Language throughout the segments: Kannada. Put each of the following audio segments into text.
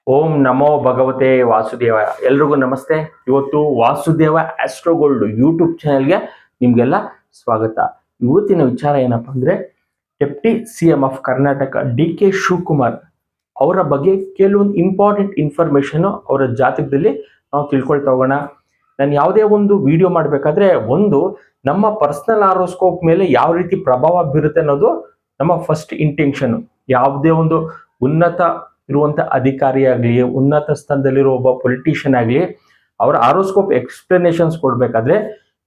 ಓಂ ನಮೋ ಭಗವತೆ ವಾಸುದೇವಾಯ. ಎಲ್ರಿಗೂ ನಮಸ್ತೆ. ಇವತ್ತು ವಾಸುದೇವ ಆಸ್ಟ್ರೋಗೋಲ್ಡ್ ಯೂಟ್ಯೂಬ್ ಚಾನೆಲ್ಗೆ ನಿಮಗೆಲ್ಲ ಸ್ವಾಗತ. ಇವತ್ತಿನ ವಿಚಾರ ಏನಪ್ಪಾ ಅಂದ್ರೆ, deputy CM of Karnataka DK Shivakumar ಅವರ ಬಗ್ಗೆ ಕೆಲವೊಂದು ಇಂಪಾರ್ಟೆಂಟ್ ಇನ್ಫಾರ್ಮೇಶನ್ ಅವರ ಜಾತಕದಲ್ಲಿ ನಾವು ತಿಳ್ಕೊಳ್ತಾ ಹೋಗೋಣ. ನಾನು ಯಾವುದೇ ಒಂದು ವಿಡಿಯೋ ಮಾಡಬೇಕಾದ್ರೆ ನಮ್ಮ ಪರ್ಸನಲ್ ಆರೋಸ್ಕೋಪ್ ಮೇಲೆ ಯಾವ ರೀತಿ ಪ್ರಭಾವ ಬೀರುತ್ತೆ ಅನ್ನೋದು ನಮ್ಮ ಫಸ್ಟ್ ಇಂಟೆನ್ಷನ್. ಯಾವುದೇ ಒಂದು ಉನ್ನತ ಇರುವಂತ ಅಧಿಕಾರಿ ಆಗಲಿ, ಉನ್ನತ ಸ್ಥಾನದಲ್ಲಿರೋ ಒಬ್ಬ ಪೊಲಿಟಿಷಿಯನ್ ಆಗಲಿ, ಅವರ ಆರೋಸ್ಕೋಪ್ ಎಕ್ಸ್ಪ್ಲನೇಷನ್ಸ್ ಕೊಡ್ಬೇಕಾದ್ರೆ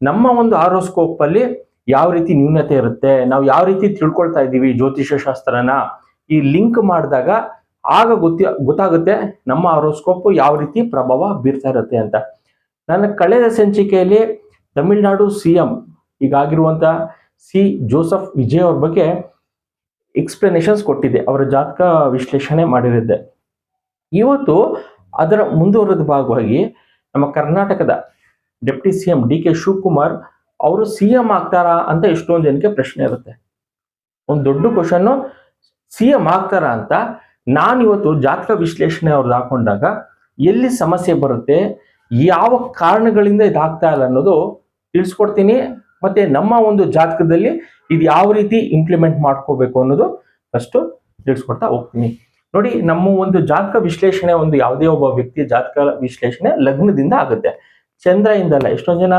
ನಮ್ಮ ಒಂದು ಆರೋಸ್ಕೋಪ್ ಅಲ್ಲಿ ಯಾವ ರೀತಿ ನ್ಯೂನತೆ ಇರುತ್ತೆ, ನಾವು ಯಾವ ರೀತಿ ತಿಳ್ಕೊಳ್ತಾ ಇದ್ದೀವಿ ಜ್ಯೋತಿಷ್ಯ ಶಾಸ್ತ್ರನ, ಈ ಲಿಂಕ್ ಮಾಡಿದಾಗ ಆಗ ಗೊತ್ತಾಗುತ್ತೆ ನಮ್ಮ ಆರೋಸ್ಕೋಪ್ ಯಾವ ರೀತಿ ಪ್ರಭಾವ ಬೀರ್ತಾ ಇರುತ್ತೆ ಅಂತ. ನನ್ನ ಕಳೆದ ಸಂಚಿಕೆಯಲ್ಲಿ ತಮಿಳುನಾಡು CM ಈಗಾಗಿರುವಂತ ಜೋಸೆಫ್ ವಿಜಯ್ ಅವ್ರ ಬಗ್ಗೆ ಎಕ್ಸ್ಪ್ಲನೇಷನ್ಸ್ ಕೊಟ್ಟಿದ್ದೆ, ಅವರ ಜಾತಕ ವಿಶ್ಲೇಷಣೆ ಮಾಡಿರಿದ್ದೆ. ಇವತ್ತು ಅದರ ಮುಂದುವರೆದ ಭಾಗವಾಗಿ ನಮ್ಮ ಕರ್ನಾಟಕದ ಡೆಪ್ಟಿ CM DK ಶಿವಕುಮಾರ್ ಅವರು CM ಆಗ್ತಾರಾ ಅಂತ ಎಷ್ಟೊಂದು ಜನಕ್ಕೆ ಪ್ರಶ್ನೆ ಇರುತ್ತೆ. ಒಂದು ದೊಡ್ಡ ಕ್ವಶನ್, CM ಆಗ್ತಾರಾ ಅಂತ. ನಾನು ಇವತ್ತು ಜಾತಕ ವಿಶ್ಲೇಷಣೆ ಅವ್ರದ್ದು ಹಾಕೊಂಡಾಗ ಎಲ್ಲಿ ಸಮಸ್ಯೆ ಬರುತ್ತೆ, ಯಾವ ಕಾರಣಗಳಿಂದ ಇದಾಗ್ತಾ ಇಲ್ಲ ಅನ್ನೋದು ತಿಳಿಸ್ಕೊಡ್ತೀನಿ. ಮತ್ತೆ ನಮ್ಮ ಒಂದು ಜಾತಕದಲ್ಲಿ ಇದು ಯಾವ ರೀತಿ ಇಂಪ್ಲಿಮೆಂಟ್ ಮಾಡ್ಕೋಬೇಕು ಅನ್ನೋದು ಫಸ್ಟ್ ತಿಳಿಸ್ಕೊಡ್ತಾ ಹೋಗ್ತೀನಿ. ನೋಡಿ, ನಮ್ಮ ಒಂದು ಜಾತಕ ವಿಶ್ಲೇಷಣೆ, ಒಂದು ಯಾವುದೇ ಒಬ್ಬ ವ್ಯಕ್ತಿಯ ಜಾತಕ ವಿಶ್ಲೇಷಣೆ ಲಗ್ನದಿಂದ ಆಗುತ್ತೆ, ಚಂದ್ರಯಿಂದಲ್ಲ. ಎಷ್ಟೊಂದು ಜನ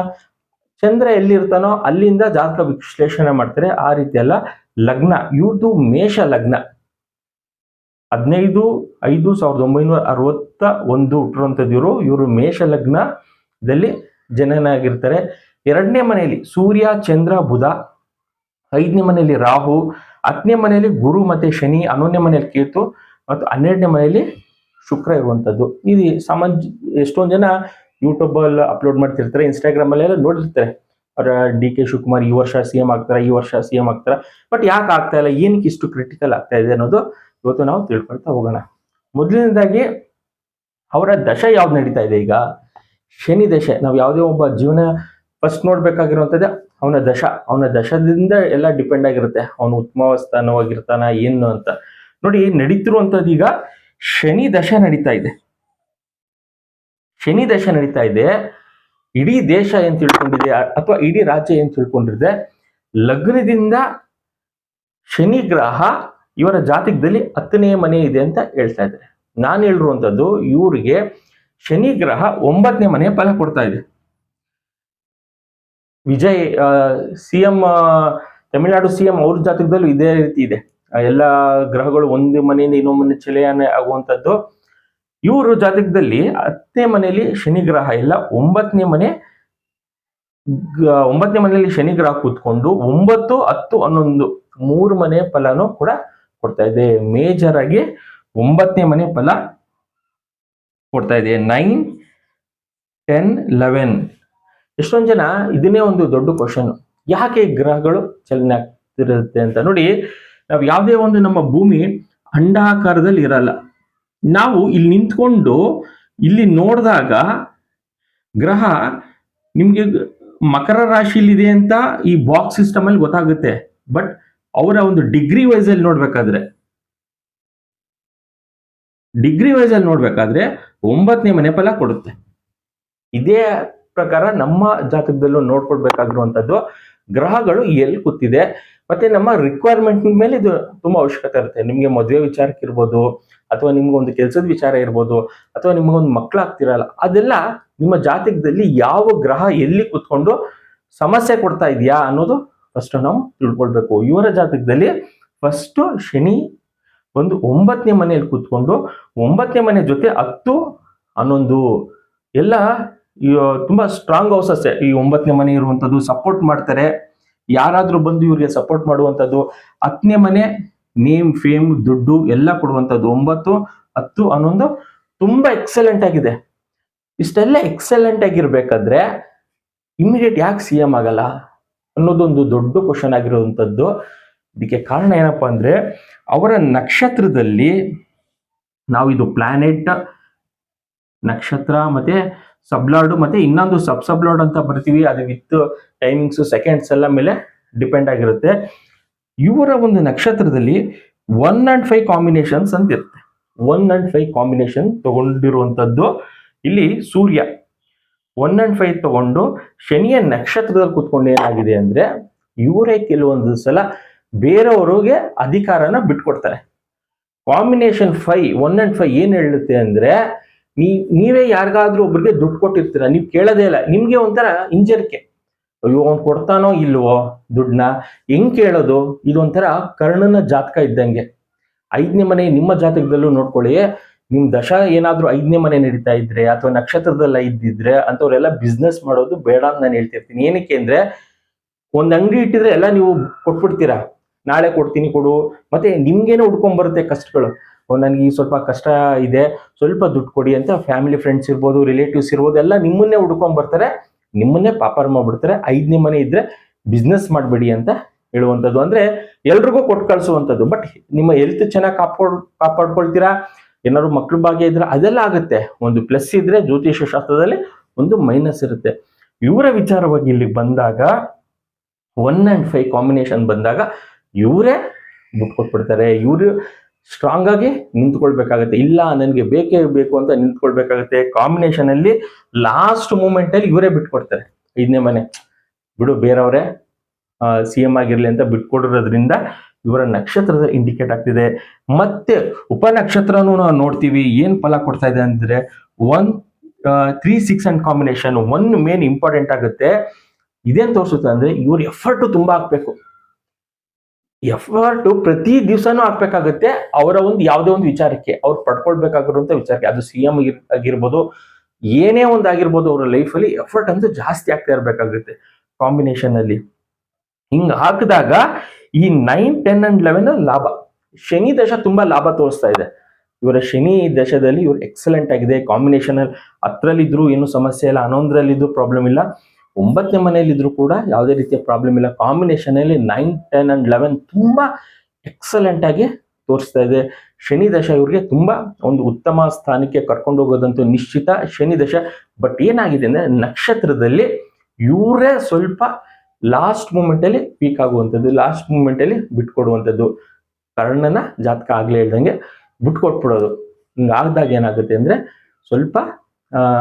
ಚಂದ್ರ ಎಲ್ಲಿರ್ತಾನೋ ಅಲ್ಲಿಂದ ಜಾತಕ ವಿಶ್ಲೇಷಣೆ ಮಾಡ್ತಾರೆ. ಆ ರೀತಿ ಅಲ್ಲ, ಲಗ್ನ ಇವ್ರದ್ದು ಮೇಷ ಲಗ್ನ, 15/5/1961 ಹುಟ್ಟಿರುವಂತದ್ದು. ಇವರು ಮೇಷ ಲಗ್ನದಲ್ಲಿ ಜನನಾಗಿರ್ತಾರೆ. 2ನೇ ಮನೆಯಲ್ಲಿ ಸೂರ್ಯ ಚಂದ್ರ ಬುಧ, 5ನೇ ಮನೆಯಲ್ಲಿ ರಾಹು, 10ನೇ ಮನೆಯಲ್ಲಿ ಗುರು ಮತ್ತೆ ಶನಿ, 11ನೇ ಮನೆಯಲ್ಲಿ ಕೇತು ಮತ್ತು 12ನೇ ಮನೆಯಲ್ಲಿ ಶುಕ್ರ ಇರುವಂತದ್ದು. ಇದು ಎಷ್ಟೊಂದು ಜನ ಯೂಟ್ಯೂಬ್ ಅಲ್ಲಿ ಅಪ್ಲೋಡ್ ಮಾಡ್ತಿರ್ತಾರೆ, ಇನ್ಸ್ಟಾಗ್ರಾಮ್ ಅಲ್ಲೆಲ್ಲ ನೋಡಿರ್ತಾರೆ, ಅವರ DK ಶಿವಕುಮಾರ್ ಈ ವರ್ಷ CM ಆಗ್ತಾರ, ಈ ವರ್ಷ CM ಆಗ್ತಾರ. ಬಟ್ ಯಾಕೆ ಆಗ್ತಾ ಇಲ್ಲ, ಏನಕ್ಕೆ ಇಷ್ಟು ಕ್ರಿಟಿಕಲ್ ಆಗ್ತಾ ಇದೆ ಅನ್ನೋದು ಇವತ್ತು ನಾವು ತಿಳ್ಕೊಳ್ತಾ ಹೋಗೋಣ. ಮೊದಲನೇದಾಗಿ ಅವರ ದಶೆ ಯಾವ್ದು ನಡೀತಾ ಇದೆ ಈಗ, ಶನಿ ದಶೆ. ನಾವು ಯಾವುದೇ ಒಬ್ಬ ಜೀವನ ಫಸ್ಟ್ ನೋಡ್ಬೇಕಾಗಿರುವಂತದ್ದು ಅವನ ದಶದಿಂದ ಎಲ್ಲ ಡಿಪೆಂಡ್ ಆಗಿರುತ್ತೆ, ಅವನು ಉತ್ತಮ ಸ್ಥಾನವಾಗಿರ್ತಾನ ಏನು ಅಂತ. ನೋಡಿ, ನಡೀತಿರುವಂತದ್ದು ಈಗ ಶನಿ ದಶೆ ನಡೀತಾ ಇದೆ. ಶನಿ ದಶೆ ನಡೀತಾ ಇದೆ. ಇಡೀ ದೇಶ ಏನ್ ತಿಳ್ಕೊಂಡಿದೆ ಅಥವಾ ಇಡೀ ರಾಜ್ಯ ಏನ್ ತಿಳ್ಕೊಂಡಿದೆ, ಲಗ್ನದಿಂದ ಶನಿ ಗ್ರಹ ಇವರ ಜಾತಕದಲ್ಲಿ 10ನೇ ಮನೆ ಇದೆ ಅಂತ ಹೇಳ್ತಾ ಇದ್ದಾರೆ. ನಾನು ಹೇಳಿರುವಂತದ್ದು, ಇವರಿಗೆ ಶನಿ ಗ್ರಹ 9ನೇ ಮನೆ ಫಲ ಕೊಡ್ತಾ ಇದೆ. ವಿಜಯ್ CM ತಮಿಳುನಾಡು CM ಅವ್ರ ಜಾತಕದಲ್ಲೂ ಇದೇ ರೀತಿ ಇದೆ. ಎಲ್ಲ ಗ್ರಹಗಳು ಒಂದು ಮನೆಯಿಂದ ಇನ್ನೊಂದು ಮನೆ ಚಲನೆ ಆಗುವಂತದ್ದು. ಇವರು ಜಾತಕದಲ್ಲಿ 10ನೇ ಮನೆಯಲ್ಲಿ ಶನಿ ಗ್ರಹ ಇಲ್ಲ, 9ನೇ ಮನೆಯಲ್ಲಿ ಶನಿ ಗ್ರಹ ಕೂತ್ಕೊಂಡು 9, 10, 11 3 ಮನೆ ಫಲನೂ ಕೂಡ ಕೊಡ್ತಾ ಇದೆ. ಮೇಜರ್ ಆಗಿ 9ನೇ ಮನೆ ಫಲ ಕೊಡ್ತಾ ಇದೆ. 9, 10, 11. ಎಷ್ಟೊಂದು ಜನ ಇದನ್ನೇ ಒಂದು ದೊಡ್ಡ ಕ್ವಶನ್, ಯಾಕೆ ಗ್ರಹಗಳು ಚಲನೆ ಆಗ್ತಿರುತ್ತೆ ಅಂತ. ನೋಡಿ, ನಾವು ಯಾವುದೇ ಒಂದು ನಮ್ಮ ಭೂಮಿ ಅಂಡಾಕಾರದಲ್ಲಿ ಇರಲ್ಲ. ನಾವು ಇಲ್ಲಿ ನಿಂತ್ಕೊಂಡು ಇಲ್ಲಿ ನೋಡಿದಾಗ ಗ್ರಹ ನಿಮ್ಗೆ ಮಕರ ರಾಶಿಲಿದೆ ಅಂತ ಈ ಬಾಕ್ಸ್ ಸಿಸ್ಟಮ್ ಅಲ್ಲಿ ಗೊತ್ತಾಗುತ್ತೆ. ಬಟ್ ಅವರ ಒಂದು ಡಿಗ್ರಿ ವೈಸ್ ಅಲ್ಲಿ ನೋಡ್ಬೇಕಾದ್ರೆ 9ನೇ ಮನೆ ಫಲ ಕೊಡುತ್ತೆ. ಇದೇ ಪ್ರಕಾರ ನಮ್ಮ ಜಾತಕದಲ್ಲೂ ನೋಡ್ಕೊಳ್ಬೇಕಾಗಿರುವಂತದ್ದು, ಗ್ರಹಗಳು ಎಲ್ಲಿ ಕೂತಿದೆ ಮತ್ತೆ ನಮ್ಮ ರಿಕ್ವೈರ್ಮೆಂಟ್ ಮೇಲೆ ಇದು ತುಂಬಾ ಅವಶ್ಯಕತೆ ಇರುತ್ತೆ. ನಿಮ್ಗೆ ಮದುವೆ ವಿಚಾರಕ್ಕೆ ಇರ್ಬೋದು, ಅಥವಾ ನಿಮ್ಗೊಂದು ಕೆಲಸದ ವಿಚಾರ ಇರ್ಬೋದು, ಅಥವಾ ನಿಮ್ಗೊಂದು ಮಕ್ಕಳಾಗ್ತಿರಲ್ಲ, ಅದೆಲ್ಲ ನಿಮ್ಮ ಜಾತಕದಲ್ಲಿ ಯಾವ ಗ್ರಹ ಎಲ್ಲಿ ಕೂತ್ಕೊಂಡು ಸಮಸ್ಯೆ ಕೊಡ್ತಾ ಇದೆಯಾ ಅನ್ನೋದು ಫಸ್ಟ್ ನಾವು ತಿಳ್ಕೊಳ್ಬೇಕು. ಇವರ ಜಾತಕದಲ್ಲಿ ಫಸ್ಟ್ ಶನಿ ಒಂದು 9ನೇ ಮನೆಯಲ್ಲಿ ಕೂತ್ಕೊಂಡು 9ನೇ ಮನೆ ಜೊತೆ 10, 11 ಎಲ್ಲ ತುಂಬಾ ಸ್ಟ್ರಾಂಗ್ ಹೌಸಸ್. ಈ 9ನೇ ಮನೆ ಇರುವಂತದ್ದು ಸಪೋರ್ಟ್ ಮಾಡ್ತಾರೆ, ಯಾರಾದ್ರೂ ಬಂದು ಇವ್ರಿಗೆ ಸಪೋರ್ಟ್ ಮಾಡುವಂತದ್ದು. 10ನೇ ಮನೆ ನೇಮ್, ಫೇಮ್, ದುಡ್ಡು ಎಲ್ಲ ಕೊಡುವಂತದ್ದು. 9, 10, 11 ತುಂಬಾ ಎಕ್ಸಲೆಂಟ್ ಆಗಿದೆ. ಇಷ್ಟೆಲ್ಲ ಎಕ್ಸಲೆಂಟ್ ಆಗಿರ್ಬೇಕಾದ್ರೆ ಇಮಿಡಿಯೇಟ್ ಯಾಕೆ CM ಆಗಲ್ಲ ಅನ್ನೋದೊಂದು ದೊಡ್ಡ ಕ್ವಶನ್ ಆಗಿರುವಂತದ್ದು. ಇದಕ್ಕೆ ಕಾರಣ ಏನಪ್ಪಾ ಅಂದ್ರೆ, ಅವರ ನಕ್ಷತ್ರದಲ್ಲಿ ನಾವು ಇದು ಪ್ಲಾನೆಟ್ ನಕ್ಷತ್ರ ಮತ್ತೆ ಸಬ್ಲಾರ್ಡ್ ಮತ್ತೆ ಇನ್ನೊಂದು ಸಬ್ಲಾರ್ಡ್ ಅಂತ ಬರ್ತೀವಿ, ಅದು ವಿತ್ ಟೈಮಿಂಗ್ಸ್ ಸೆಕೆಂಡ್ಸ್ ಎಲ್ಲ ಮೇಲೆ ಡಿಪೆಂಡ್ ಆಗಿರುತ್ತೆ. ಇವರ ಒಂದು ನಕ್ಷತ್ರದಲ್ಲಿ 1 and 5 ಕಾಂಬಿನೇಷನ್ಸ್ ಅಂತ ಇರುತ್ತೆ. 1 and 5 ಕಾಂಬಿನೇಷನ್ ತಗೊಂಡಿರುವಂತದ್ದು. ಇಲ್ಲಿ ಸೂರ್ಯ 1 and 5 ತಗೊಂಡು ಶನಿಯ ನಕ್ಷತ್ರದಲ್ಲಿ ಕುತ್ಕೊಂಡು ಏನಾಗಿದೆ ಅಂದ್ರೆ ಇವರೇ ಕೆಲವೊಂದು ಸಲ ಬೇರೆಯವ್ರಿಗೆ ಅಧಿಕಾರನ ಬಿಟ್ಕೊಡ್ತಾರೆ. ಕಾಂಬಿನೇಷನ್ 1 and 5 ಏನ್ ಹೇಳುತ್ತೆ ಅಂದ್ರೆ ನೀವೇ ಯಾರಿಗಾದ್ರೂ ಒಬ್ರಿಗೆ ದುಡ್ಡು ಕೊಟ್ಟಿರ್ತೀರ, ನೀವು ಕೇಳೋದೇ ಇಲ್ಲ, ನಿಮ್ಗೆ ಒಂಥರ ಹಿಂಜರಿಕೆ, ಅಯ್ಯೋ ಅವ್ನು ಕೊಡ್ತಾನೋ ಇಲ್ವೋ ದುಡ್ಡನ್ನ, ಹೆಂಗ್ ಕೇಳೋದು, ಇದೊಂಥರ ಕರ್ಣನ ಜಾತಕ ಇದ್ದಂಗೆ. 5ನೇ ಮನೆ ನಿಮ್ಮ ಜಾತಕದಲ್ಲೂ ನೋಡ್ಕೊಳ್ಳಿ, ನಿಮ್ ದಶ ಏನಾದ್ರೂ 5ನೇ ಮನೆ ನಡೀತಾ ಇದ್ರೆ ಅಥವಾ ನಕ್ಷತ್ರದಲ್ಲಿ ಇದ್ದಿದ್ರೆ ಅಂತವ್ರೆಲ್ಲ ಬಿಸ್ನೆಸ್ ಮಾಡೋದು ಬೇಡ ಅಂತ ನಾನು ಹೇಳ್ತಿರ್ತೀನಿ. ಏನಕ್ಕೆ ಅಂದ್ರೆ ಒಂದ್ ಅಂಗಡಿ ಇಟ್ಟಿದ್ರೆ ಎಲ್ಲ ನೀವು ಕೊಟ್ಬಿಡ್ತೀರಾ, ನಾಳೆ ಕೊಡ್ತೀನಿ ಕೊಡು, ಮತ್ತೆ ನಿಮ್ಗೇನೆ ಉಡ್ಕೊಂಡ್ ಬರುತ್ತೆ ಕಷ್ಟಗಳು. ನನಗೆ ಈ ಸ್ವಲ್ಪ ಕಷ್ಟ ಇದೆ, ಸ್ವಲ್ಪ ದುಡ್ಡು ಕೊಡಿ ಅಂತ ಫ್ಯಾಮಿಲಿ ಫ್ರೆಂಡ್ಸ್ ಇರ್ಬೋದು, ರಿಲೇಟಿವ್ಸ್ ಇರ್ಬೋದು, ಎಲ್ಲ ನಿಮ್ಮನ್ನೇ ಹುಡ್ಕೊಂಡ್ ಬರ್ತಾರೆ, ನಿಮ್ಮನ್ನೇ ಪಾಪಾರ ಮಾಡ್ಬಿಡ್ತಾರೆ. 5ನೇ ಮನೆ ಇದ್ರೆ ಬಿಸ್ನೆಸ್ ಮಾಡಬೇಡಿ ಅಂತ ಹೇಳುವಂಥದ್ದು. ಅಂದ್ರೆ ಎಲ್ರಿಗೂ ಕೊಟ್ಟು ಕಳಿಸುವಂಥದ್ದು. ಬಟ್ ನಿಮ್ಮ ಹೆಲ್ತ್ ಚೆನ್ನಾಗಿ ಕಾಪಾಡ್ಕೊಳ್ತೀರಾ, ಏನಾದ್ರು ಮಕ್ಳು ಭಾಗ್ಯ ಇದ್ರೆ ಅದೆಲ್ಲ ಆಗುತ್ತೆ. ಒಂದು ಪ್ಲಸ್ ಇದ್ರೆ ಜ್ಯೋತಿಷ ಶಾಸ್ತ್ರದಲ್ಲಿ ಒಂದು ಮೈನಸ್ ಇರುತ್ತೆ. ಇವರ ವಿಚಾರವಾಗಿ ಇಲ್ಲಿ ಬಂದಾಗ 1 and 5 ಕಾಂಬಿನೇಷನ್ ಬಂದಾಗ ಇವರೇ ಬಿಟ್ಕೊಟ್ಬಿಡ್ತಾರೆ. ಇವರು ಸ್ಟ್ರಾಂಗ್ ಆಗಿ ನಿಂತ್ಕೊಳ್ಬೇಕಾಗತ್ತೆ, ಇಲ್ಲ ನನಗೆ ಬೇಕೇ ಬೇಕು ಅಂತ ನಿಂತ್ಕೊಳ್ಬೇಕಾಗತ್ತೆ. ಕಾಂಬಿನೇಷನ್ ಅಲ್ಲಿ ಲಾಸ್ಟ್ ಮೂಮೆಂಟ್ ಅಲ್ಲಿ ಇವರೇ ಬಿಟ್ಕೊಡ್ತಾರೆ. 5ನೇ ಮನೆ ಬಿಡು ಬೇರೆಯವರೇ CM ಆಗಿರ್ಲಿ ಅಂತ ಬಿಟ್ಕೊಡಿರೋದ್ರಿಂದ ಇವರ ನಕ್ಷತ್ರದ ಇಂಡಿಕೇಟ್ ಆಗ್ತಿದೆ. ಮತ್ತೆ ಉಪನಕ್ಷತ್ರನೂ ನಾವು ನೋಡ್ತೀವಿ, ಏನ್ ಫಲ ಕೊಡ್ತಾ ಇದೆ ಅಂದ್ರೆ 1, 3, 6 ಅಂಡ್ ಕಾಂಬಿನೇಷನ್ 1 ಮೇನ್ ಇಂಪಾರ್ಟೆಂಟ್ ಆಗುತ್ತೆ. ಇದೇನ್ ತೋರಿಸುತ್ತೆ ಅಂದ್ರೆ ಇವ್ರ ಎಫರ್ಟ್ ತುಂಬಾ ಹಾಕ್ಬೇಕು. ಎಫರ್ಟ್ ಪ್ರತಿ ದಿವಸನೂ ಹಾಕ್ಬೇಕಾಗತ್ತೆ. ಅವರ ಒಂದು ಯಾವುದೇ ಒಂದು ವಿಚಾರಕ್ಕೆ ಅವ್ರು ಪಡ್ಕೊಳ್ಬೇಕಾಗಿರುವಂತ ವಿಚಾರಕ್ಕೆ, ಅದು CM ಆಗಿರ್ಬೋದು, ಏನೇ ಒಂದು ಆಗಿರ್ಬೋದು, ಅವರ ಲೈಫಲ್ಲಿ ಎಫರ್ಟ್ ಅಂತೂ ಜಾಸ್ತಿ ಆಗ್ತಾ ಇರ್ಬೇಕಾಗುತ್ತೆ ಕಾಂಬಿನೇಷನ್ ಅಲ್ಲಿ. ಹಿಂಗ್ ಹಾಕಿದಾಗ ಈ 9, 10 and 11 ಲಾಭ. ಶನಿ ದಶ ತುಂಬಾ ಲಾಭ ತೋರಿಸ್ತಾ ಇದೆ. ಇವರ ಶನಿ ದಶದಲ್ಲಿ ಇವ್ರು ಎಕ್ಸಲೆಂಟ್ ಆಗಿದೆ. ಕಾಂಬಿನೇಷನ್ ಅಲ್ಲಿ 10ರಲ್ಲಿದ್ರು ಏನು ಸಮಸ್ಯೆ ಇಲ್ಲ, 11ರಲ್ಲಿದ್ದು ಪ್ರಾಬ್ಲಮ್ ಇಲ್ಲ, 9ನೇ ಮನೆಯಲ್ಲಿದ್ರು ಕೂಡ ಯಾವುದೇ ರೀತಿಯ ಪ್ರಾಬ್ಲಮ್ ಇಲ್ಲ. ಕಾಂಬಿನೇಷನ್ ಅಲ್ಲಿ 9, 10 and 11 ತುಂಬಾ ಎಕ್ಸಲೆಂಟ್ ಆಗಿ ತೋರಿಸ್ತಾ ಇದೆ. ಶನಿ ದಶ ಇವ್ರಿಗೆ ತುಂಬಾ ಒಂದು ಉತ್ತಮ ಸ್ಥಾನಕ್ಕೆ ಕರ್ಕೊಂಡು ಹೋಗೋದಂತೂ ನಿಶ್ಚಿತ ಶನಿ ದಶ. ಬಟ್ ಏನಾಗಿದೆ ಅಂದ್ರೆ ನಕ್ಷತ್ರದಲ್ಲಿ ಇವರೇ ಸ್ವಲ್ಪ ಲಾಸ್ಟ್ ಮೂಮೆಂಟ್ ಅಲ್ಲಿ ವೀಕ್ ಆಗುವಂಥದ್ದು, ಲಾಸ್ಟ್ ಮೂಮೆಂಟ್ ಅಲ್ಲಿ ಬಿಟ್ಕೊಡುವಂಥದ್ದು. ಕರ್ಣನ ಜಾತಕ ಆಗ್ಲೇ ಹೇಳ್ದಂಗೆ ಬಿಟ್ಕೊಟ್ಬಿಡೋದು. ಹಿಂಗಾಗ್ದಾಗ ಏನಾಗುತ್ತೆ ಅಂದ್ರೆ ಸ್ವಲ್ಪ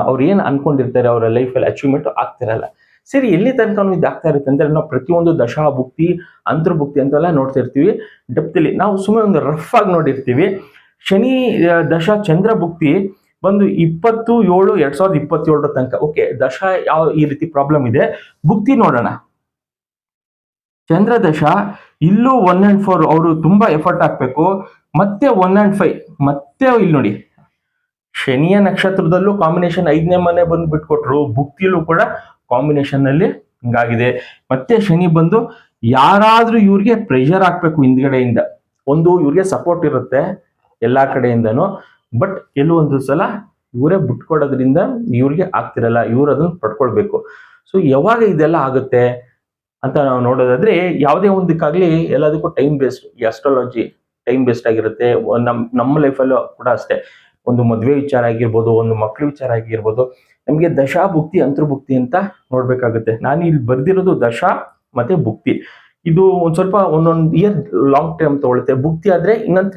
ಅವ್ರು ಏನ್ ಅನ್ಕೊಂಡಿರ್ತಾರೆ ಅವರ ಲೈಫಲ್ಲಿ ಅಚೀವ್ಮೆಂಟ್ ಆಗ್ತಿರಲ್ಲ. ಸರಿ, ಎಲ್ಲಿ ತನಕ ಇದು ಆಗ್ತಾ ಇರುತ್ತೆ ಅಂದ್ರೆ ನಾವು ಪ್ರತಿಯೊಂದು ದಶಾ ಭುಕ್ತಿ ಅಂತರ್ಭುಕ್ತಿ ಅಂತೆಲ್ಲ ನೋಡ್ತಾ ಇರ್ತೀವಿ ಡೆಪ್ತಲ್ಲಿ. ನಾವು ಸುಮ್ಮನೆ ಒಂದು ರಫ್ ಆಗಿ ನೋಡಿರ್ತೀವಿ. ಶನಿ ದಶಾ ಚಂದ್ರ ಭುಕ್ತಿ ಬಂದು 27/7/2027 ತನಕ. ಓಕೆ, ದಶಾ ಯಾವ ಈ ರೀತಿ ಪ್ರಾಬ್ಲಮ್ ಇದೆ, ಭುಕ್ತಿ ನೋಡೋಣ. ಚಂದ್ರ ದಶ ಇಲ್ಲೂ 1 and 4 ಅವರು ತುಂಬಾ ಎಫರ್ಟ್ ಹಾಕ್ಬೇಕು. ಮತ್ತೆ 1 and 5 ಮತ್ತೆ ಇಲ್ಲಿ ನೋಡಿ, ಶನಿಯ ನಕ್ಷತ್ರದಲ್ಲೂ ಕಾಂಬಿನೇಷನ್ 5ನೇ ಮನೆ ಬಂದು ಬಿಟ್ಕೊಟ್ರು, ಭುಕ್ತಿಯಲ್ಲೂ ಕೂಡ ಕಾಂಬಿನೇಷನ್ ಅಲ್ಲಿ ಹಿಂಗಾಗಿದೆ. ಮತ್ತೆ ಶನಿ ಬಂದು ಯಾರಾದ್ರೂ ಇವ್ರಿಗೆ ಪ್ರೆಷರ್ ಹಾಕ್ಬೇಕು ಹಿಂದ್ಗಡೆಯಿಂದ. ಒಂದು ಇವ್ರಿಗೆ ಸಪೋರ್ಟ್ ಇರುತ್ತೆ ಎಲ್ಲಾ ಕಡೆಯಿಂದನೂ, ಬಟ್ ಕೆಲವೊಂದು ಸಲ ಇವರೇ ಬಿಟ್ಕೊಡೋದ್ರಿಂದ ಇವ್ರಿಗೆ ಆಗ್ತಿರಲ್ಲ, ಇವ್ರು ಅದನ್ನ ಪಡ್ಕೊಳ್ಬೇಕು. ಸೊ ಯಾವಾಗ ಇದೆಲ್ಲ ಆಗುತ್ತೆ ಅಂತ ನಾವು ನೋಡೋದಾದ್ರೆ, ಯಾವುದೇ ಒಂದಕ್ಕಾಗ್ಲಿ ಎಲ್ಲದಕ್ಕೂ ಟೈಮ್ ಬೇಸ್ಡ್. ಈ ಅಸ್ಟ್ರಾಲಜಿ ಟೈಮ್ ಬೇಸ್ಡ್ ಆಗಿರುತ್ತೆ. ನಮ್ಮ ಲೈಫಲ್ಲೂ ಕೂಡ ಅಷ್ಟೇ. ಒಂದು ಮದುವೆ ವಿಚಾರ ಆಗಿರ್ಬೋದು, ಒಂದು ಮಕ್ಕಳ ವಿಚಾರ ಆಗಿರ್ಬೋದು, ನಮಗೆ ದಶಾ ಭುಕ್ತಿ ಅಂತರ್ಭುಕ್ತಿ ಅಂತ ನೋಡ್ಬೇಕಾಗುತ್ತೆ. ನಾನು ಇಲ್ಲಿ ಬರ್ದಿರೋದು ದಶಾ ಮತ್ತೆ ಭುಕ್ತಿ. ಇದು ಒಂದ್ ಸ್ವಲ್ಪ ಒಂದೊಂದು ಇಯರ್ ಲಾಂಗ್ ಟೈಮ್ ತಗೊಳುತ್ತೆ. ಭುಕ್ತಿ ಆದ್ರೆ ಇನ್ನೊಂದು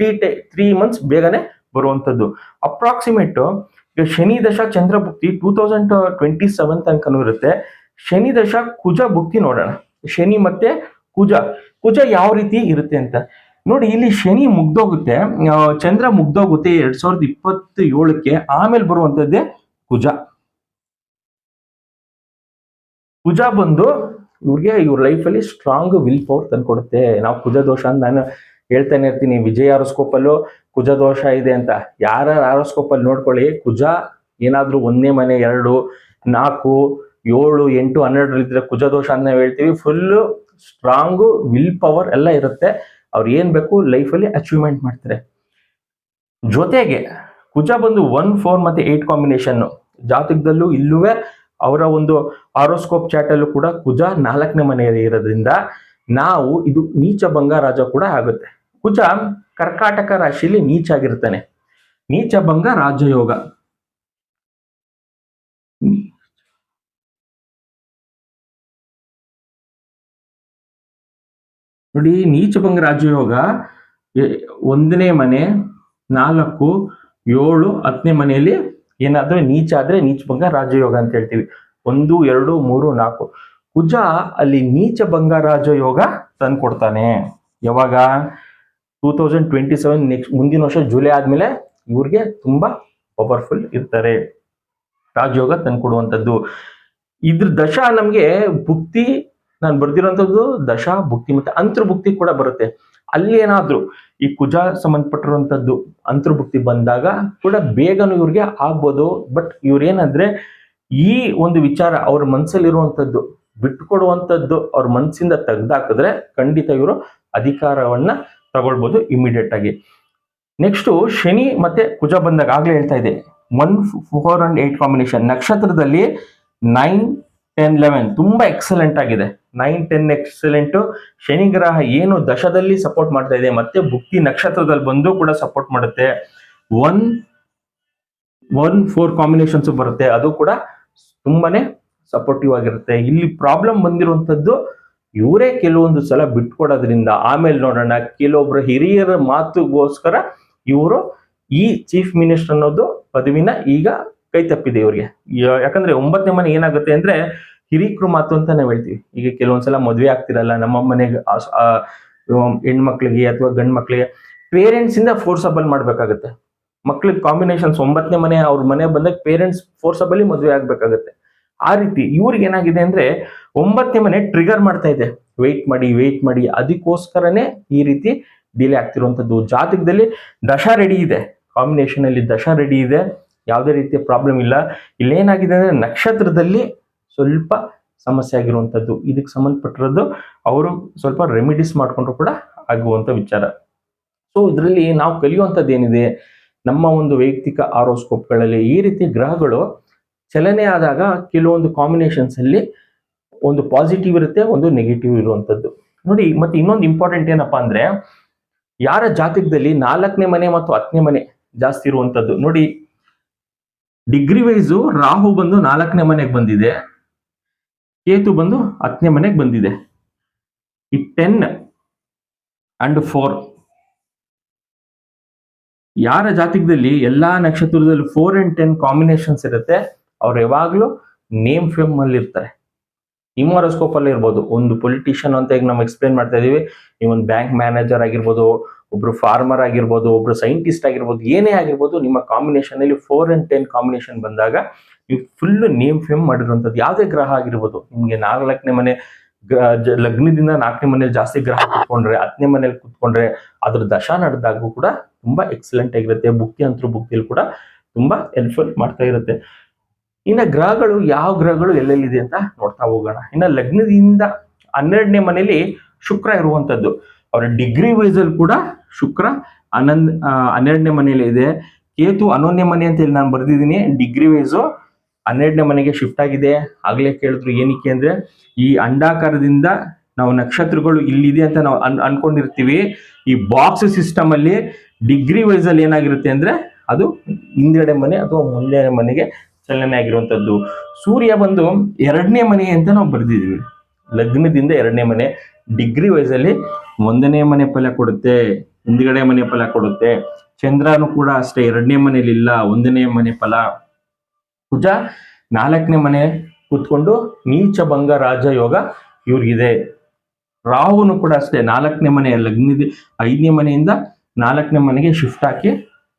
3 months ಬೇಗನೆ ಬರುವಂತದ್ದು. ಅಪ್ರಾಕ್ಸಿಮೇಟ್ ಶನಿ ದಶಾ ಚಂದ್ರ ಭುಕ್ತಿ 2027 ತನಕನೂ ಇರುತ್ತೆ. ಶನಿ ದಶಾ ಕುಜ ಭುಕ್ತಿ ನೋಡೋಣ. ಶನಿ ಮತ್ತೆ ಕುಜ ಯಾವ ರೀತಿ ಇರುತ್ತೆ ಅಂತ ನೋಡಿ. ಇಲ್ಲಿ ಶನಿ ಮುಗ್ದೋಗುತ್ತೆ, ಚಂದ್ರ ಮುಗ್ದೋಗುತ್ತೆ 2027ಕ್ಕೆ. ಆಮೇಲೆ ಬರುವಂತದ್ದೇ ಕುಜ ಬಂದು ಇವ್ರ ಲೈಫಲ್ಲಿ ಸ್ಟ್ರಾಂಗ್ ವಿಲ್ ಪವರ್ ತಂದ್ಕೊಡುತ್ತೆ. ನಾವು ಕುಜ ದೋಷ ಅಂತ ನಾನು ಹೇಳ್ತಾನೆ ಇರ್ತೀನಿ. ವಿಜಯ್ ಆರೋಸ್ಕೋಪ್ ಅಲ್ಲೂ ಕುಜ ದೋಷ ಇದೆ ಅಂತ. ಯಾರ ಆರೋಸ್ಕೋಪ್ ಅಲ್ಲಿ ನೋಡ್ಕೊಳ್ಳಿ, ಕುಜ ಏನಾದ್ರೂ 1ನೇ ಮನೆ 2, 4, 7, 8, 12 ಇದ್ರೆ ಕುಜ ದೋಷ ಅಂತ ಹೇಳ್ತೀವಿ. ಫುಲ್ ಸ್ಟ್ರಾಂಗ್ ವಿಲ್ ಪವರ್ ಎಲ್ಲ ಇರುತ್ತೆ. ಅವ್ರು ಏನ್ ಬೇಕು ಲೈಫಲ್ಲಿ ಅಚೀವ್ಮೆಂಟ್ ಮಾಡ್ತಾರೆ. ಜೊತೆಗೆ ಕುಜ ಬಂದು 1, 4 ಮತ್ತೆ 8 ಕಾಂಬಿನೇಷನ್ ಜಾತಕದಲ್ಲೂ ಇಲ್ಲುವೆ ಅವರ ಒಂದು ಆರೋಸ್ಕೋಪ್ ಚಾಟ್ ಅಲ್ಲೂ ಕೂಡ ಕುಜ 4ನೇ ಮನೆಯಲ್ಲಿ ಇರೋದ್ರಿಂದ ನಾವು ಇದು ನೀಚ ಭಂಗ ರಾಜ ಕೂಡ ಆಗುತ್ತೆ. ಕುಜ ಕರ್ಕಾಟಕ ರಾಶಿಯಲ್ಲಿ ನೀಚ ಆಗಿರ್ತಾನೆ. ನೀಚ ಭಂಗ ರಾಜಯೋಗ. ನೋಡಿ, ನೀಚಭಂಗ ರಾಜಯೋಗ 1ನೇ ಮನೆ 4, 7, 10ನೇ ಮನೆಯಲ್ಲಿ ಏನಾದ್ರೆ ನೀಚ ಆದ್ರೆ ನೀಚಭಂಗ ರಾಜಯೋಗ ಅಂತ ಹೇಳ್ತೀವಿ. 1, 2, 3, 4 ಕುಜ ಅಲ್ಲಿ ನೀಚಭಂಗ ರಾಜಯೋಗ ತಂದ್ಕೊಡ್ತಾನೆ. ಯಾವಾಗ? 2027 ನೆಕ್ಸ್ಟ್ ಮುಂದಿನ ವರ್ಷ ಜುಲೈ ಆದ್ಮೇಲೆ ಇವ್ರಿಗೆ ತುಂಬಾ ಪವರ್ಫುಲ್ ಇರ್ತಾರೆ. ರಾಜಯೋಗ ತಂದ್ಕೊಡುವಂಥದ್ದು. ಇದ್ರ ದಶಾ ನಮ್ಗೆ ಭುಕ್ತಿ, ನಾನು ಬರ್ದಿರೋಂಥದ್ದು ದಶಾ ಭುಕ್ತಿ ಮತ್ತೆ ಅಂತರ್ಭುಕ್ತಿ ಕೂಡ ಬರುತ್ತೆ. ಅಲ್ಲಿ ಏನಾದ್ರು ಈ ಕುಜ ಸಂಬಂಧಪಟ್ಟಿರುವಂತದ್ದು ಅಂತರ್ಭುಕ್ತಿ ಬಂದಾಗ ಕೂಡ ಬೇಗನು ಇವ್ರಿಗೆ ಆಗ್ಬೋದು. ಬಟ್ ಇವ್ರೇನಂದ್ರೆ ಈ ಒಂದು ವಿಚಾರ ಅವ್ರ ಮನಸ್ಸಲ್ಲಿರುವಂತದ್ದು ಬಿಟ್ಟುಕೊಡುವಂತದ್ದು ಅವ್ರ ಮನಸ್ಸಿಂದ ತೆಗ್ದಾಕಿದ್ರೆ ಖಂಡಿತ ಇವರು ಅಧಿಕಾರವನ್ನ ತಗೊಳ್ಬಹುದು ಇಮಿಡಿಯೇಟ್ ಆಗಿ. ನೆಕ್ಸ್ಟ್ ಶನಿ ಮತ್ತೆ ಕುಜ ಬಂದಾಗ ಆಗ್ಲೇ ಹೇಳ್ತಾ ಇದೆ 1, 4 and 8 ಕಾಂಬಿನೇಷನ್. ನಕ್ಷತ್ರದಲ್ಲಿ 9, 10, 11 ತುಂಬಾ ಎಕ್ಸಲೆಂಟ್ ಆಗಿದೆ. 9, 10 ಎಕ್ಸಲೆಂಟ್. ಶನಿ ಗ್ರಹ ಏನು ದಶದಲ್ಲಿ ಸಪೋರ್ಟ್ ಮಾಡ್ತಾ ಇದೆ ಮತ್ತೆ ಭುಕ್ತಿ ನಕ್ಷತ್ರದಲ್ಲಿ ಬಂದು ಕೂಡ ಸಪೋರ್ಟ್ ಮಾಡುತ್ತೆ. 1, 4 ಕಾಂಬಿನೇಷನ್ಸ್ ಬರುತ್ತೆ, ಅದು ಕೂಡ ತುಂಬಾನೇ ಸಪೋರ್ಟಿವ್ ಆಗಿರುತ್ತೆ. ಇಲ್ಲಿ ಪ್ರಾಬ್ಲಮ್ ಬಂದಿರುವಂತದ್ದು ಇವರೇ ಕೆಲವೊಂದು ಸಲ ಬಿಟ್ಕೊಡೋದ್ರಿಂದ ಆಮೇಲೆ ನೋಡೋಣ. ಕೆಲವೊಬ್ರು ಹಿರಿಯರ ಮಾತುಗೋಸ್ಕರ ಇವರು ಈ ಚೀಫ್ ಮಿನಿಸ್ಟರ್ ಅನ್ನೋದು ಪದವಿನ ಈಗ ಕೈ ತಪ್ಪಿದೆ ಇವ್ರಿಗೆ. ಯಾಕಂದ್ರೆ 9ನೇ ಮನೆ ಏನಾಗುತ್ತೆ ಅಂದ್ರೆ ಹಿರಿಕರು ಮಾತು ಅಂತ ನಾವು ಹೇಳ್ತೀವಿ. ಈಗ ಕೆಲವೊಂದ್ಸಲ ಮದುವೆ ಆಗ್ತಿರಲ್ಲ, ನಮ್ಮ ಮನೆಗೆ ಹೆಣ್ಮಕ್ಳಿಗೆ ಅಥವಾ ಗಂಡ್ ಮಕ್ಳಿಗೆ ಪೇರೆಂಟ್ಸ್ ಇಂದ ಫೋರ್ಸಬಲ್ ಮಾಡ್ಬೇಕಾಗತ್ತೆ. ಮಕ್ಳಿಗೆ ಕಾಂಬಿನೇಷನ್ಸ್ 9ನೇ ಮನೆ ಅವ್ರ ಮನೆ ಬಂದಾಗ ಪೇರೆಂಟ್ಸ್ ಫೋರ್ಸಬಲಿ ಮದುವೆ ಆಗ್ಬೇಕಾಗತ್ತೆ. ಆ ರೀತಿ ಇವ್ರಿಗೆ ಏನಾಗಿದೆ ಅಂದ್ರೆ 9ನೇ ಮನೆ ಟ್ರಿಗರ್ ಮಾಡ್ತಾ ಇದೆ, ವೆಯ್ಟ್ ಮಾಡಿ. ಅದಕ್ಕೋಸ್ಕರನೇ ಈ ರೀತಿ ಡಿಲೇ ಆಗ್ತಿರುವಂತದ್ದು. ಜಾತಕದಲ್ಲಿ ದಶಾ ರೆಡಿ ಇದೆ, ಕಾಂಬಿನೇಷನ್ ಅಲ್ಲಿ ದಶಾ ರೆಡಿ ಇದೆ, ಯಾವುದೇ ರೀತಿಯ ಪ್ರಾಬ್ಲಮ್ ಇಲ್ಲ. ಇಲ್ಲೇನಾಗಿದೆ ಅಂದ್ರೆ ನಕ್ಷತ್ರದಲ್ಲಿ ಸ್ವಲ್ಪ ಸಮಸ್ಯೆ ಆಗಿರುವಂತದ್ದು. ಇದಕ್ಕೆ ಸಂಬಂಧಪಟ್ಟಿರೋದು ಅವರು ಸ್ವಲ್ಪ ರೆಮಿಡೀಸ್ ಮಾಡ್ಕೊಂಡ್ರು ಕೂಡ ಆಗುವಂತ ವಿಚಾರ. ಸೊ ಇದರಲ್ಲಿ ನಾವು ಕಲಿಯುವಂಥದ್ದು ಏನಿದೆ, ನಮ್ಮ ಒಂದು ವೈಯಕ್ತಿಕ ಆರೋಸ್ಕೋಪ್ಗಳಲ್ಲಿ ಈ ರೀತಿ ಗ್ರಹಗಳು ಚಲನೆ ಆದಾಗ ಕೆಲವೊಂದು ಕಾಂಬಿನೇಷನ್ಸ್ ಅಲ್ಲಿ ಒಂದು ಪಾಸಿಟಿವ್ ಇರುತ್ತೆ, ಒಂದು ನೆಗೆಟಿವ್ ಇರುವಂತದ್ದು ನೋಡಿ. ಮತ್ತೆ ಇನ್ನೊಂದು ಇಂಪಾರ್ಟೆಂಟ್ ಏನಪ್ಪಾ ಅಂದ್ರೆ ಯಾರ ಜಾತಕದಲ್ಲಿ 4ನೇ ಮನೆ ಮತ್ತು 10ನೇ ಮನೆ ಜಾಸ್ತಿ ಇರುವಂತದ್ದು ನೋಡಿ. ಡಿಗ್ರಿ ವೈಸು ರಾಹು ಬಂದು 4ನೇ ಮನೆಗೆ ಬಂದಿದೆ, ಕೇತು ಬಂದು 10ನೇ ಮನೆಗೆ ಬಂದಿದೆ. ಈ 10 and 4 ಯಾರ ಜಾತಕದಲ್ಲಿ ಎಲ್ಲಾ ನಕ್ಷತ್ರದಲ್ಲಿ 4 and 10 ಕಾಂಬಿನೇಷನ್ಸ್ ಇರುತ್ತೆ, ಅವ್ರು ಯಾವಾಗ್ಲೂ ನೇಮ್ ಫೇಮ್ ಅಲ್ಲಿ ಇರ್ತಾರೆ. ಇಮೋರೋಸ್ಕೋಪ್ ಅಲ್ಲಿ ಇರ್ಬೋದು, ಒಂದು ಪೊಲಿಟಿಷಿಯನ್ ಅಂತ ಈಗ ನಾವು ಎಕ್ಸ್ಪ್ಲೇನ್ ಮಾಡ್ತಾ ಇದೀವಿ, ನೀವು ಒಂದು ಬ್ಯಾಂಕ್ ಮ್ಯಾನೇಜರ್ ಆಗಿರ್ಬೋದು, ಒಬ್ರು ಫಾರ್ಮರ್ ಆಗಿರ್ಬೋದು, ಒಬ್ರು ಸೈಂಟಿಸ್ಟ್ ಆಗಿರ್ಬೋದು, ಏನೇ ಆಗಿರ್ಬೋದು, ನಿಮ್ಮ ಕಾಂಬಿನೇಷನ್ ಅಲ್ಲಿ 4 and 10 ಕಾಂಬಿನೇಷನ್ ಬಂದಾಗ ನೀವು ಫುಲ್ ನೇಮ್ ಫೇಮ್ ಮಾಡಿರುವಂತದ್ದು. ಯಾವುದೇ ಗ್ರಹ ಆಗಿರ್ಬೋದು, ನಿಮ್ಗೆ 4ನೇ ಮನೆ ಲಗ್ನದಿಂದ 4ನೇ ಮನೇಲಿ ಜಾಸ್ತಿ ಗ್ರಹ ಕುತ್ಕೊಂಡ್ರೆ, 10ನೇ ಮನೇಲಿ ಕುತ್ಕೊಂಡ್ರೆ ಅದ್ರ ದಶಾ ನಡೆದಾಗೂ ಕೂಡ ತುಂಬಾ ಎಕ್ಸಲೆಂಟ್ ಆಗಿರುತ್ತೆ. ಭುಕ್ತಿ ಅಂತರ್ಭುಕ್ತಿಯಲ್ಲಿ ಕೂಡ ತುಂಬಾ ಹೆಲ್ಪ್ಫುಲ್ ಮಾಡ್ತಾ ಇರುತ್ತೆ. ಇನ್ನ ಗ್ರಹಗಳು ಯಾವ ಗ್ರಹಗಳು ಎಲ್ಲೆಲ್ಲಿದೆ ಅಂತ ನೋಡ್ತಾ ಹೋಗೋಣ. ಇನ್ನ ಲಗ್ನದಿಂದ 12ನೇ ಮನೆಯಲ್ಲಿ ಶುಕ್ರ ಇರುವಂತದ್ದು. ಅವರ ಡಿಗ್ರಿ ವೈಸ್ ಅಲ್ಲಿ ಕೂಡ ಶುಕ್ರ 12ನೇ ಮನೆಯಲ್ಲಿ ಇದೆ. ಕೇತು 11ನೇ ಮನೆ ಅಂತ ಹೇಳಿ ನಾನು ಬರ್ದಿದ್ದೀನಿ. ಡಿಗ್ರಿ ವೈಸು 12ನೇ ಮನೆಗೆ ಶಿಫ್ಟ್ ಆಗಿದೆ. ಆಗ್ಲೇ ಕೇಳಿದ್ರು ಏನಕ್ಕೆ ಅಂದ್ರೆ ಈ ಅಂಡಾಕಾರದಿಂದ ನಾವು ನಕ್ಷತ್ರಗಳು ಇಲ್ಲಿದೆ ಅಂತ ನಾವು ಅನ್ಕೊಂಡಿರ್ತೀವಿ. ಈ ಬಾಕ್ಸ್ ಸಿಸ್ಟಮ್ ಅಲ್ಲಿ ಡಿಗ್ರಿ ವೈಸ್ ಅಲ್ಲಿ ಏನಾಗಿರುತ್ತೆ ಅಂದ್ರೆ ಅದು ಹಿಂದ್ಗಡೆ ಮನೆ ಅಥವಾ ಮುಂದೆ ಮನೆಗೆ ಚಲನೆ ಆಗಿರುವಂತದ್ದು. ಸೂರ್ಯ ಬಂದು 2ನೇ ಮನೆ ಅಂತ ನಾವು ಬರ್ದಿದೀವಿ. ಲಗ್ನದಿಂದ 2ನೇ ಮನೆ, ಡಿಗ್ರಿ ವೈಸ್ ಅಲ್ಲಿ 1ನೇ ಮನೆ ಫಲ ಕೊಡುತ್ತೆ, ಹಿಂದ್ಗಡೆ ಮನೆ ಫಲ ಕೊಡುತ್ತೆ. ಚಂದ್ರನು ಕೂಡ ಅಷ್ಟೇ 2ನೇ ಮನೆಯಲ್ಲಿ ಇಲ್ಲ, 1ನೇ ಮನೆ ಫಲ. ಕುಜ 4ನೇ ಮನೆ ಕೂತ್ಕೊಂಡು ನೀಚ ಭಂಗ ರಾಜಯೋಗ ಇವ್ರಿಗಿದೆ. ರಾಹುನು ಕೂಡ ಅಷ್ಟೇ 4ನೇ ಮನೆ ಲಗ್ನದ 5ನೇ ಮನೆಯಿಂದ 4ನೇ ಮನೆಗೆ ಶಿಫ್ಟ್ ಹಾಕಿ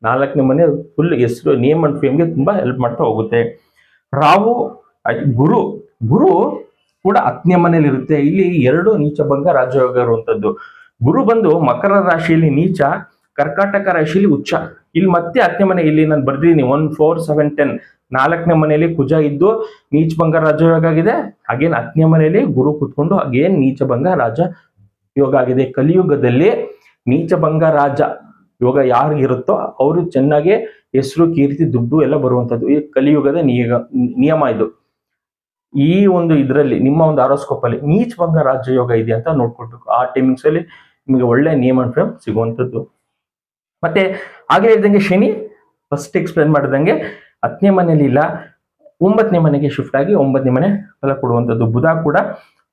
4ನೇ ಮನೆ ಫುಲ್ ಹೆಸರು ನೇಮ್ ಅಂಡ್ ಫೇಮ್ಗೆ ತುಂಬಾ ಹೆಲ್ಪ್ ಮಾಡ್ತಾ ಹೋಗುತ್ತೆ. ರಾಹು ಗುರು ಕೂಡ 10ನೇ ಮನೇಲಿ ಇರುತ್ತೆ. ಇಲ್ಲಿ 2 ನೀಚ ಭಂಗ ರಾಜಯೋಗ ಇರುವಂತದ್ದು. ಗುರು ಬಂದು ಮಕರ ರಾಶಿಯಲ್ಲಿ ನೀಚ, ಕರ್ಕಾಟಕ ರಾಶಿಯಲ್ಲಿ ಉಚ್ಚ. ಇಲ್ಲಿ ಮತ್ತೆ 10ನೇ ಮನೆ, ಇಲ್ಲಿ ನಾನು ಬರ್ದಿದ್ದೀನಿ 1, 4, 7, 10 4ನೇ ಮನೆಯಲ್ಲಿ ಕುಜ ಇದ್ದು ನೀಚ ಭಂಗ ರಾಜಯೋಗ ಆಗಿದೆ. ಹಾಗೇನ್ 10ನೇ ಮನೆಯಲ್ಲಿ ಗುರು ಕುತ್ಕೊಂಡು ಹಾಗೇನ್ ನೀಚ ಭಂಗ ರಾಜ ಯೋಗ ಆಗಿದೆ. ಕಲಿಯುಗದಲ್ಲಿ ನೀಚ ಭಂಗ ರಾಜ ಯೋಗ ಯಾರಿಗಿರುತ್ತೋ ಅವರು ಚೆನ್ನಾಗಿ ಹೆಸರು, ಕೀರ್ತಿ, ದುಡ್ಡು ಎಲ್ಲ ಬರುವಂತದ್ದು. ಈ ಕಲಿಯುಗದ ನಿಯಮ ಇದು. ಈ ಒಂದು ಇದರಲ್ಲಿ ನಿಮ್ಮ ಒಂದು ಆರೋಸ್ಕೋಪ್ ಅಲ್ಲಿ ನೀಚ ಭಂಗ ರಾಜಯೋಗ ಇದೆ ಅಂತ ನೋಡ್ಕೊಳ್ಬೇಕು. ಆ ಟೈಮಿಂಗ್ಸ್ ಅಲ್ಲಿ ನಿಮಗೆ ಒಳ್ಳೆ ನೇಮ್ ಅಂಡ್ ಫೇಮ್ ಸಿಗುವಂತದ್ದು. ಮತ್ತೆ ಹಾಗೆ ಹೇಳಿದಂಗೆ ಶನಿ ಫಸ್ಟ್ ಎಕ್ಸ್ಪ್ಲೇನ್ ಮಾಡಿದಂಗೆ 10ನೇ ಮನೆಯಲ್ಲಿ ಇಲ್ಲ, 9ನೇ ಮನೆಗೆ ಶಿಫ್ಟ್ ಆಗಿ 9ನೇ ಮನೆ ಫಲ ಕೊಡುವಂಥದ್ದು. ಬುಧ ಕೂಡ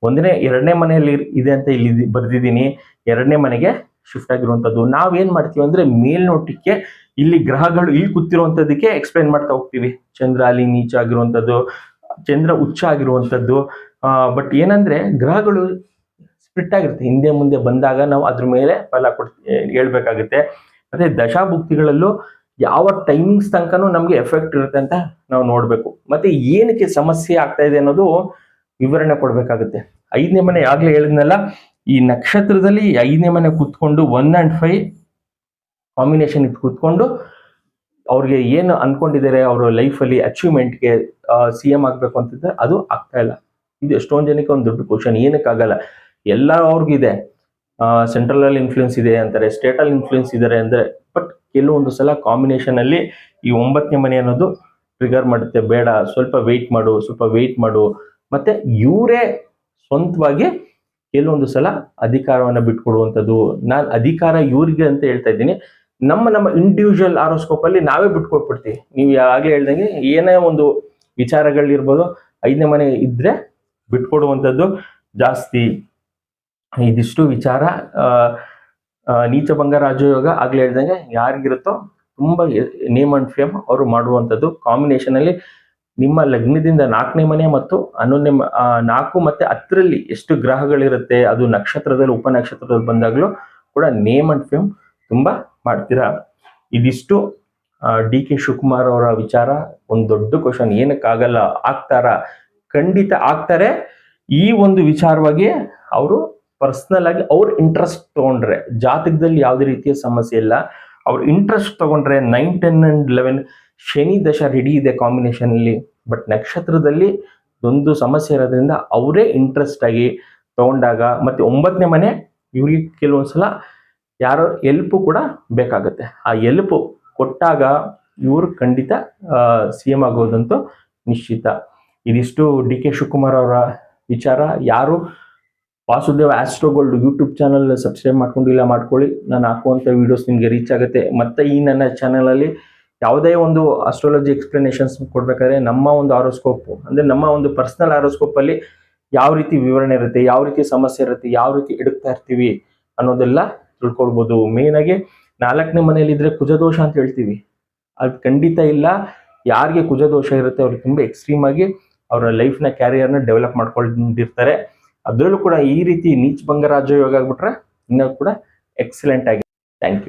2ನೇ ಮನೆಯಲ್ಲಿ ಇದೆ ಅಂತ ಇಲ್ಲಿ ಬರ್ದಿದ್ದೀನಿ, 2ನೇ ಮನೆಗೆ ಶಿಫ್ಟ್ ಆಗಿರುವಂಥದ್ದು. ನಾವೇನ್ ಮಾಡ್ತೀವಿ ಅಂದ್ರೆ ಮೇಲ್ನೋಟಕ್ಕೆ ಇಲ್ಲಿ ಗ್ರಹಗಳು ಇಲ್ಲಿ ಕೂತಿರುವಂತದಕ್ಕೆ ಎಕ್ಸ್ಪ್ಲೈನ್ ಮಾಡ್ತಾ ಹೋಗ್ತೀವಿ. ಚಂದ್ರ ಅಲ್ಲಿ ನೀಚ ಆಗಿರುವಂತದ್ದು, ಚಂದ್ರ ಉಚ್ಚ ಆಗಿರುವಂತದ್ದು. ಬಟ್ ಏನಂದ್ರೆ ಗ್ರಹಗಳು ಸ್ಪ್ಲಿಟ್ ಆಗಿರುತ್ತೆ, ಹಿಂದೆ ಮುಂದೆ ಬಂದಾಗ ನಾವು ಅದ್ರ ಮೇಲೆ ಫಲ ಹೇಳ್ಬೇಕಾಗುತ್ತೆ. ಮತ್ತೆ ದಶಾಭುಕ್ತಿಗಳಲ್ಲೂ ಯಾವ ಟೈಮಿಂಗ್ಸ್ ತನಕನೂ ನಮ್ಗೆ ಎಫೆಕ್ಟ್ ಇರುತ್ತೆ ಅಂತ ನಾವು ನೋಡ್ಬೇಕು. ಮತ್ತೆ ಏನಕ್ಕೆ ಸಮಸ್ಯೆ ಆಗ್ತಾ ಇದೆ ಅನ್ನೋದು ವಿವರಣೆ ಕೊಡ್ಬೇಕಾಗುತ್ತೆ. 5ನೇ ಮನೆ ಆಗ್ಲೇ ಹೇಳಿದ್ನಲ್ಲ, ಈ ನಕ್ಷತ್ರದಲ್ಲಿ 5ನೇ ಮನೆ ಕೂತ್ಕೊಂಡು 1 and 5 ಕಾಂಬಿನೇಷನ್ ಇದು ಕೂತ್ಕೊಂಡು ಅವ್ರಿಗೆ ಏನು ಅನ್ಕೊಂಡಿದ್ದಾರೆ ಅವ್ರ ಲೈಫಲ್ಲಿ ಅಚೀವ್ಮೆಂಟ್ಗೆ CM ಆಗ್ಬೇಕು ಅಂತಿದ್ರೆ ಅದು ಆಗ್ತಾ ಇಲ್ಲ. ಇದು ಎಷ್ಟೊಂದು ಜನಕ್ಕೆ ಒಂದು ದೊಡ್ಡ ಕ್ವಶನ್, ಏನಕ್ಕಾಗಲ್ಲ? ಎಲ್ಲ ಅವ್ರಿಗಿದೆ. ಸೆಂಟ್ರಲ್ ಅಲ್ಲಿ ಇನ್ಫ್ಲೂಯೆನ್ಸ್ ಇದೆ ಅಂತಾರೆ, ಸ್ಟೇಟ್ ಅಲ್ಲಿ ಇನ್ಫ್ಲೂಯೆನ್ಸ್ ಇದಾರೆ ಅಂದ್ರೆ, ಬಟ್ ಕೆಲವೊಂದು ಸಲ ಕಾಂಬಿನೇಷನ್ ಅಲ್ಲಿ ಈ 9ನೇ ಮನೆ ಅನ್ನೋದು ಟ್ರಿಗರ್ ಮಾಡುತ್ತೆ. ಬೇಡ, ಸ್ವಲ್ಪ ವೆಯ್ಟ್ ಮಾಡು. ಮತ್ತೆ ಇವರೇ ಸ್ವಂತವಾಗಿ ಕೆಲವೊಂದು ಸಲ ಅಧಿಕಾರವನ್ನ ಬಿಟ್ಕೊಡುವಂಥದ್ದು. ನಾನು ಅಧಿಕಾರ ಇವ್ರಿಗೆ ಅಂತ ಹೇಳ್ತಾ ಇದ್ದೀನಿ, ನಮ್ಮ ಇಂಡಿವಿಜುವಲ್ ಆರೋಸ್ಕೋಪ್ ಅಲ್ಲಿ ನಾವೇ ಬಿಟ್ಕೊಟ್ಬಿಡ್ತೀವಿ. ನೀವು ಆಗ್ಲೇ ಹೇಳ್ದಂಗೆ ಏನೇ ಒಂದು ವಿಚಾರಗಳಿರ್ಬೋದು, 5ನೇ ಮನೆ ಇದ್ರೆ ಬಿಟ್ಕೊಡುವಂಥದ್ದು ಜಾಸ್ತಿ. ಇದಿಷ್ಟು ವಿಚಾರ. ನೀಚಭಂಗ ರಾಜಯೋಗ ಆಗ್ಲೇ ಹೇಳ್ದಂಗೆ ಯಾರಿಗಿರುತ್ತೋ ತುಂಬಾ ನೇಮ್ ಅಂಡ್ ಫೇಮ್ ಅವರು ಮಾಡುವಂಥದ್ದು. ಕಾಂಬಿನೇಷನ್ ಅಲ್ಲಿ ನಿಮ್ಮ ಲಗ್ನದಿಂದ 4ನೇ ಮನೆ ಮತ್ತು 11ನೇ 4 ಮತ್ತೆ 10ರಲ್ಲಿ ಎಷ್ಟು ಗ್ರಹಗಳಿರುತ್ತೆ, ಅದು ನಕ್ಷತ್ರದಲ್ಲಿ ಉಪನಕ್ಷತ್ರದಲ್ಲಿ ಬಂದಾಗ್ಲೂ ಕೂಡ ನೇಮ್ ಅಂಡ್ ಫೇಮ್ ತುಂಬಾ ಮಾಡ್ತೀರಾ. ಇದಿಷ್ಟು DK ಶಿವಕುಮಾರ್ ಅವರ ವಿಚಾರ. ಒಂದು ದೊಡ್ಡ ಕ್ವಶನ್, ಏನಕ್ಕಾಗಲ್ಲ? ಆಗ್ತಾರಾ? ಖಂಡಿತ ಆಗ್ತಾರೆ. ಈ ಒಂದು ವಿಚಾರವಾಗಿ ಅವರು ಪರ್ಸನಲ್ ಆಗಿ ಅವ್ರ ಇಂಟ್ರೆಸ್ಟ್ ತಗೊಂಡ್ರೆ, ಜಾತಕದಲ್ಲಿ ಯಾವುದೇ ರೀತಿಯ ಸಮಸ್ಯೆ ಇಲ್ಲ, ಅವ್ರ ಇಂಟ್ರೆಸ್ಟ್ ತಗೊಂಡ್ರೆ 9, 10 and 11 ಶನಿ ದಶ ರೆಡಿ ಇದೆ ಕಾಂಬಿನೇಷನ್ ಅಲ್ಲಿ. ಬಟ್ ನಕ್ಷತ್ರದಲ್ಲಿ ಒಂದು ಸಮಸ್ಯೆ ಇರೋದ್ರಿಂದ ಅವರೇ ಇಂಟ್ರೆಸ್ಟ್ ಆಗಿ ತಗೊಂಡಾಗ, ಮತ್ತೆ 9ನೇ ಮನೆ ಇವ್ರಿಗೆ ಕೆಲವೊಂದ್ಸಲ ಯಾರೋ ಎಲ್ಪ್ ಕೂಡ ಬೇಕಾಗುತ್ತೆ. ಆ ಎಲ್ಪ್ ಕೊಟ್ಟಾಗ ಇವರು ಖಂಡಿತ CM ಆಗೋದಂತೂ ನಿಶ್ಚಿತ. ಇದಿಷ್ಟು DK ಶಿವಕುಮಾರ್ ಅವರ ವಿಚಾರ. ಯಾರು ವಾಸುದೇವ ಆಸ್ಟ್ರೋಗೋಲ್ಡ್ ಯೂಟ್ಯೂಬ್ ಚಾನಲ್ ಸಬ್ಸ್ಕ್ರೈಬ್ ಮಾಡ್ಕೊಂಡಿಲ್ಲ, ಮಾಡ್ಕೊಳ್ಳಿ. ನಾನು ಹಾಕುವಂಥ ವಿಡಿಯೋಸ್ ನಿಮಗೆ ರೀಚ್ ಆಗುತ್ತೆ. ಮತ್ತೆ ಈ ನನ್ನ ಚಾನಲಲ್ಲಿ ಯಾವುದೇ ಒಂದು ಅಸ್ಟ್ರಾಲಜಿ ಎಕ್ಸ್ಪ್ಲನೇಷನ್ಸ್ ಕೊಡ್ಬೇಕಾದ್ರೆ ನಮ್ಮ ಒಂದು ಆರೋಸ್ಕೋಪ್ ಅಂದ್ರೆ ನಮ್ಮ ಒಂದು ಪರ್ಸನಲ್ ಆರೋಸ್ಕೋಪ್ ಅಲ್ಲಿ ಯಾವ ರೀತಿ ವಿವರಣೆ ಇರುತ್ತೆ, ಯಾವ ರೀತಿ ಸಮಸ್ಯೆ ಇರುತ್ತೆ, ಯಾವ ರೀತಿ ಇಡುತ್ತಾ ಇರ್ತೀವಿ ಅನ್ನೋದೆಲ್ಲ ತಿಳ್ಕೊಳ್ಬೋದು. ಮೇನ್ ಆಗಿ 4ನೇ ಮನೆಯಲ್ಲಿ ಇದ್ರೆ ಕುಜದೋಷ ಅಂತ ಹೇಳ್ತೀವಿ, ಅದು ಖಂಡಿತ ಇಲ್ಲ. ಯಾರಿಗೆ ಕುಜದೋಷ ಇರುತ್ತೆ ಅವ್ರಿಗೆ ತುಂಬಾ ಎಕ್ಸ್ಟ್ರೀಮ್ ಆಗಿ ಅವರ ಲೈಫ್ನ ಕ್ಯಾರಿಯರ್ನ ಡೆವಲಪ್ ಮಾಡ್ಕೊಂಡಿರ್ತಾರೆ. ಅದರಲ್ಲೂ ಕೂಡ ಈ ರೀತಿ ನೀಚಭಂಗ ರಾಜಯೋಗ ಆಗ್ಬಿಟ್ರೆ ಇನ್ನೂ ಕೂಡ ಎಕ್ಸಲೆಂಟ್ ಆಗಿ. Thank you.